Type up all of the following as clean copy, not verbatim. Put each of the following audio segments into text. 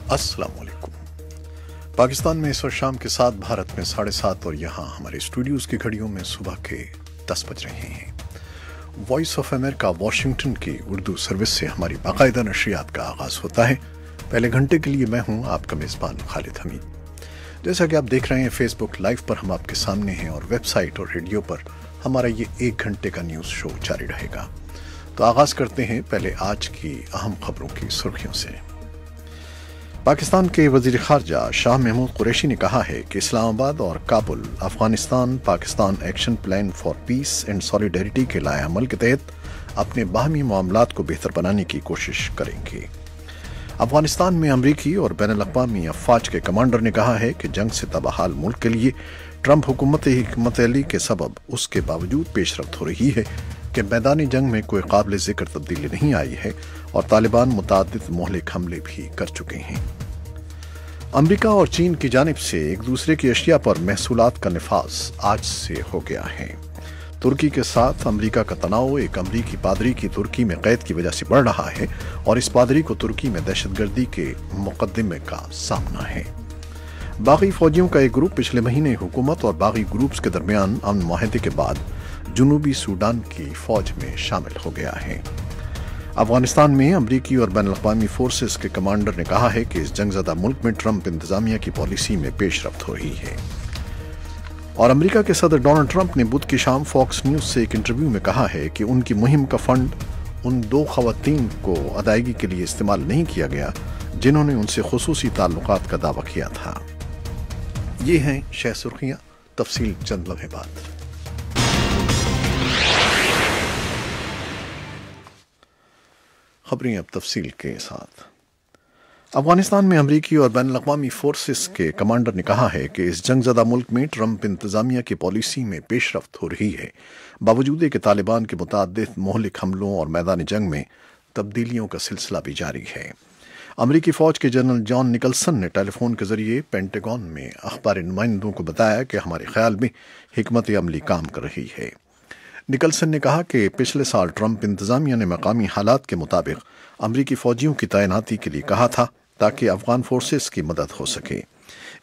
अस्सलाम वालेकुम। पाकिस्तान में इस वक्त शाम के 7, भारत में 7:30 और यहाँ हमारे स्टूडियोज़ की घड़ियों में सुबह के 10 बज रहे हैं। वॉइस ऑफ अमेरिका वाशिंगटन की उर्दू सर्विस से हमारी बाकायदा नशरियात का आगाज़ होता है। पहले घंटे के लिए मैं हूँ आपका मेज़बान खालिद हमीद। जैसा कि आप देख रहे हैं, फेसबुक लाइव पर हम आपके सामने हैं और वेबसाइट और रेडियो पर हमारा ये 1 घंटे का न्यूज़ शो जारी रहेगा। तो आगाज़ करते हैं पहले आज की अहम खबरों की सुर्खियों से। पाकिस्तान के वज़ीर ख़ारजा शाह महमूद कुरैशी ने कहा है कि इस्लामाबाद और Kabul Afghanistan Pakistan action plan for piece and solidarity के लाएअमल के तहत अपने बाहमी मामलात को बेहतर बनाने की कोशिश करेंगे। अफगानिस्तान में अमरीकी और बैनुल-अक़वामी अफ़वाज के कमांडर ने कहा है कि जंग से तबाहाल मुल्क के लिए ट्रंप हुकूमत हिकमत अली के सबब उसके बावजूद पेशरफ्त हो रही है कि मैदानी जंग में कोई काबिल ज़िक्र तब्दीली नहीं आई है और तालिबान मुतअद्दिद मोहलिक हमले भी कर चुके हैं। अमरीका और चीन की जानिब से एक दूसरे की अशिया पर महसूलात का निफाज आज से हो गया है। तुर्की के साथ अमरीका का तनाव एक अमरीकी पादरी की तुर्की में कैद की वजह से बढ़ रहा है और इस पादरी को तुर्की में दहशतगर्दी के मुकदमे का सामना है। बागी फौजियों का एक ग्रुप पिछले महीने हुकूमत और बागी ग्रुप्स के दरमियान अमन मुआहदे के बाद जनूबी सूडान की फौज में शामिल हो गया है। अफगानिस्तान में अमरीकी और बैनुल-अक़वामी फोर्सेस के कमांडर ने कहा है कि इस जंगज़दा मुल्क में ट्रंप इंतजामिया की पॉलिसी में पेशरफ्त हो रही है। और अमरीका के सदर डोनाल्ड ट्रंप ने बुध की शाम फॉक्स न्यूज़ से एक इंटरव्यू में कहा है कि उनकी मुहिम का फंड उन 2 ख़वातीन को अदायगी के लिए इस्तेमाल नहीं किया गया जिन्होंने उनसे खुसूसी ताल्लुकात का दावा किया था। ये हैं शह सुर्खियाँ, तफसील चंद लम्हे बाद। खबरें अब तफसील के साथ। अफगानिस्तान में अमरीकी और बैनुल-अक़वामी फोर्सेस के कमांडर ने कहा है कि इस जंगज़दा मुल्क में ट्रंप इंतजामिया की पॉलिसी में पेशरफ्त हो रही है, बावजूद कि तालिबान के मुतअद्दिद मोहलिक हमलों और मैदानी जंग में तब्दीलियों का सिलसिला भी जारी है। अमरीकी फ़ौज के जनरल जॉन निकलसन ने टेलीफोन के जरिए पेंटागन में अखबारी नुमाइंदों को बताया कि हमारे ख्याल में हिकमत अमली काम कर रही है। निकलसन ने कहा कि पिछले साल ट्रंप इंतजामिया ने मकामी हालात के मुताबिक अमरीकी फ़ौजियों की तैनाती के लिए कहा था ताकि अफगान फोर्सेस की मदद हो सके।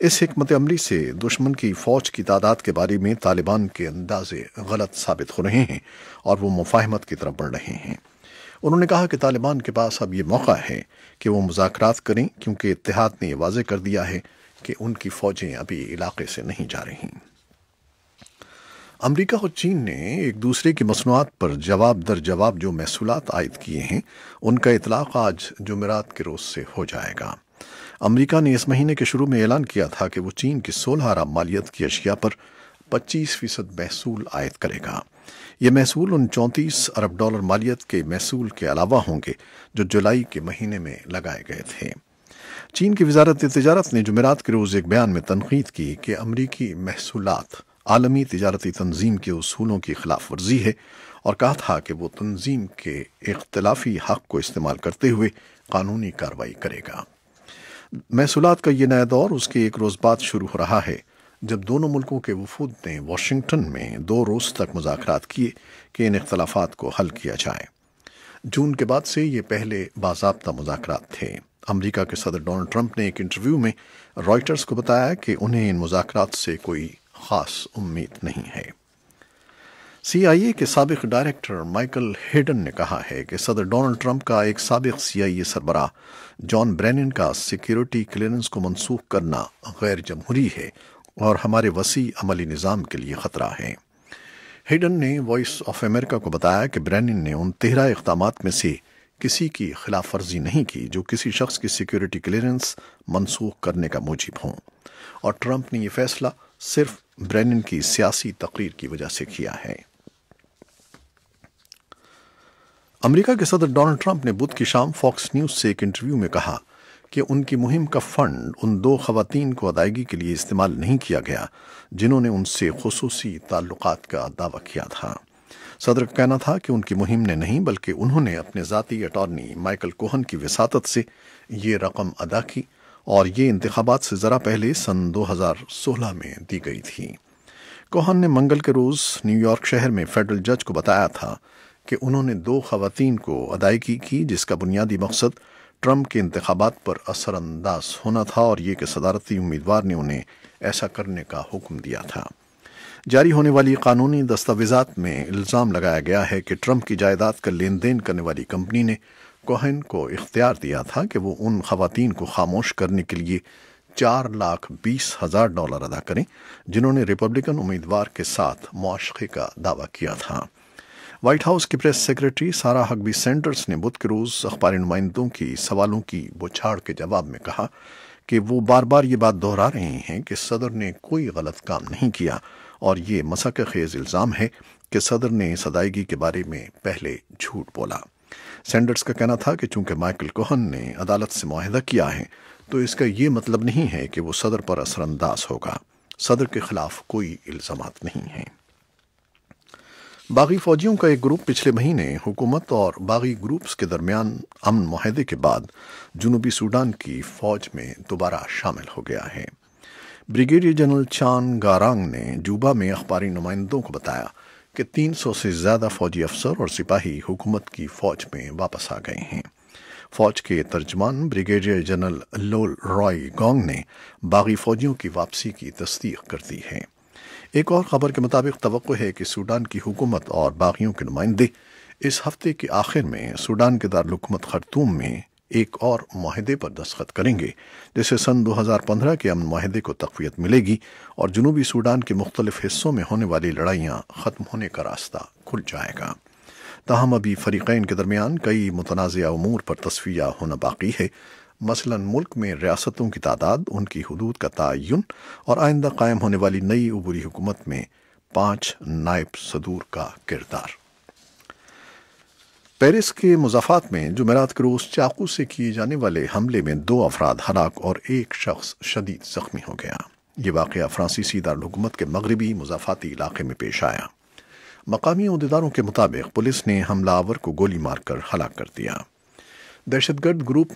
इस हिकमत अमली से दुश्मन की फ़ौज की तादाद के बारे में तालिबान के अंदाजे गलत साबित हो रहे हैं और वो मुफाहमत की तरफ बढ़ रहे हैं। उन्होंने कहा कि तालिबान के पास अब ये मौका है कि वो मुज़ाकरात करें, क्योंकि इत्तेहाद ने यह वाज़ेह कर दिया है कि उनकी फ़ौजें अभी इलाके से नहीं जा रहीं। अमरीका और चीन ने एक दूसरे की मसनूआत पर जवाब दर जवाब जो महसूलात आयद किए हैं, उनका इतलाक़ आज जुमेरात के रोज़ से हो जाएगा। अमरीका ने इस महीने के शुरू में ऐलान किया था कि वो चीन की 16 अरब मालियत की अशिया पर 25% महसूल आयद करेगा। ये महसूल उन 34 अरब डॉलर मालियत के महसूल के अलावा होंगे जो जुलाई के महीने में लगाए गए थे। चीन की वज़ारत तिजारत ने जुमेरात के रोज़ एक बयान में तनक़ीद की कि अमरीकी महसूलात आलमी तिजारती तंजीम के उसूलों की खिलाफ वर्जी है और कहा था कि वो तंजीम के इख्तिलाफी हक़ को इस्तेमाल करते हुए कानूनी कार्रवाई करेगा। महसूलात का ये नया दौर उसके एक रोज़ बाद शुरू हो रहा है जब दोनों मुल्कों के वफूद ने वाशिंगटन में 2 रोज़ तक मुज़ाकरात किए कि इन इख्तिलाफ़ात को हल किया जाए। जून के बाद से ये पहले बाज़ाब्ता मुज़ाकरात थे। अमरीका के सदर डोनाल्ड ट्रंप ने एक इंटरव्यू में रॉयटर्स को बताया कि उन्हें इन मुज़ाकरात से कोई ख़ास उम्मीद नहीं है। CIA के साबिक़ डायरेक्टर माइकल हेडन ने कहा है कि सदर डोनाल्ड ट्रंप का एक साबिक़ CIA सरबराह जॉन ब्रेनन का सिक्योरिटी क्लियरेंस को मनसूख करना गैर जमहूरी है और हमारे वसी अमली निज़ाम के लिए ख़तरा है। हेडन ने वॉइस ऑफ अमेरिका को बताया कि ब्रेनन ने उन 13 इक़दामात में से किसी की खिलाफ वर्जी नहीं की जो किसी शख्स की सिक्योरिटी क्लियरेंस मनसूख करने का मूजिब हों, और ट्रंप ने यह फैसला सिर्फ ब्रेनन की सियासी तकरीर की वजह से किया है। अमेरिका के सदर डोनाल्ड ट्रंप ने बुध की शाम फॉक्स न्यूज़ से एक इंटरव्यू में कहा कि उनकी मुहिम का फंड उन 2 ख़वातीन को अदायगी के लिए इस्तेमाल नहीं किया गया जिन्होंने उनसे खुसूसी ताल्लुकात का दावा किया था। सदर का कहना था कि उनकी मुहिम ने नहीं बल्कि उन्होंने अपने ज़ाती अटॉर्नी माइकल कोहन की वसातत से ये रकम अदा की और ये इंतखाबात से ज़रा पहले सन 2016 में दी गई थी। कोहन ने मंगल के रोज़ न्यूयॉर्क शहर में फेडरल जज को बताया था कि उन्होंने 2 ख़वातीन को अदायगी की जिसका बुनियादी मकसद ट्रंप के इंतखाबात पर असरअंदाज होना था और ये कि सदारती उम्मीदवार ने उन्हें ऐसा करने का हुक्म दिया था। जारी होने वाली कानूनी दस्तावेजात में इल्ज़ाम लगाया गया है कि ट्रंप की जायदाद का लेन देन करने वाली कंपनी ने कोहेन को इख्तियार दिया था कि वो उन खवातीन को खामोश करने के लिए $4,20,000 अदा करें जिन्होंने रिपब्लिकन उम्मीदवार के साथ मुआशक़े का दावा किया था। व्हाइट हाउस की प्रेस सेक्रेटरी सारा हगबी सैंडर्स ने बुध के रोज़ अखबारी नुमाइंदों की सवालों की बौछार के जवाब में कहा कि वो बार बार ये बात दोहरा रहे हैं कि सदर ने कोई गलत काम नहीं किया और ये मसक़ खेज़ इल्ज़ाम है कि सदर ने इस अदायगी के बारे में पहले झूठ बोला। सैंडर्स का कहना था कि चूंकि माइकल कोहेन ने अदालत से मुआहदा किया है तो इसका ये मतलब नहीं है कि वो सदर पर असरअंदाज होगा। सदर के खिलाफ कोई इल्ज़ामात नहीं हैं। बागी फौजियों का एक ग्रुप पिछले महीने हुकूमत और बागी ग्रुप्स के दरमियान अमन मुआहदे के बाद जनूबी सूडान की फौज में दोबारा शामिल हो गया है। ब्रिगेडियर जनरल चान गारांग ने जूबा में अखबारी नुमाइंदों को बताया कि 300 से ज़्यादा फौजी अफसर और सिपाही हुकूमत की फ़ौज में वापस आ गए हैं। फ़ौज के तर्जमान ब्रिगेडियर जनरल लोल रॉय गोंग ने बागी फ़ौजियों की वापसी की तस्दीक कर दी है। एक और खबर के मुताबिक तवक्को है कि सूडान की हुकूमत और बागियों के नुमाइंदे इस हफ्ते के आखिर में सूडान के दारुल-हुकूमत खर्तूम में एक और मुआहदे पर दस्तखत करेंगे, जिससे सन 2015 के अमन मुआहदे को तक़वियत मिलेगी और जनूबी सूडान के मुख्तलिफ हिस्सों में होने वाली लड़ाइयाँ ख़त्म होने का रास्ता खुल जाएगा। ताहम अभी फ़रीक़ैन के दरमियान कई मुतनाज़िया उमूर पर तस्वीया होना बाकी है, मसलन मुल्क में रियासतों की तादाद, उनकी हुदूद का तयन और आइंदा कायम होने वाली नई उबूरी हुकूमत में 5 नायब सदूर का किरदार। पेरिस के मुज़ाफ़ात में जुमेरात के रोज़ चाकू से किए जाने वाले हमले में 2 अफराद हलाक और एक शख्स शदीद ज़ख्मी हो गया। ये वाक़या फ्रांसीसी दारुल-हुकूमत के मगरबी मुज़ाफ़ाती इलाके में पेश आया। मकामी अहदेदारों के मुताबिक पुलिस ने हमलावर को गोली मारकर हलाक कर दिया। दहशतगर्द ग्रुप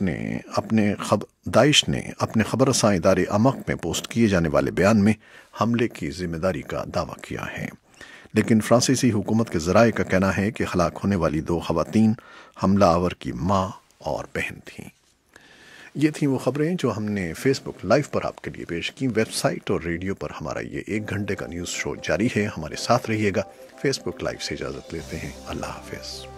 दाइश ने अपने खबर रसां इदारे अमक में पोस्ट किए जाने वाले बयान में हमले की जिम्मेदारी का दावा किया है, लेकिन फ्रांसीसी हुकूमत के ज़राए का कहना है कि हलाक होने वाली 2 खवातीन हमलावर की माँ और बहन थीं। ये थीं वो खबरें जो हमने फेसबुक लाइव पर आपके लिए पेश की। वेबसाइट और रेडियो पर हमारा ये 1 घंटे का न्यूज़ शो जारी है। हमारे साथ रहिएगा। फेसबुक लाइव से इजाज़त लेते हैं। अल्लाह हाफ़िज़।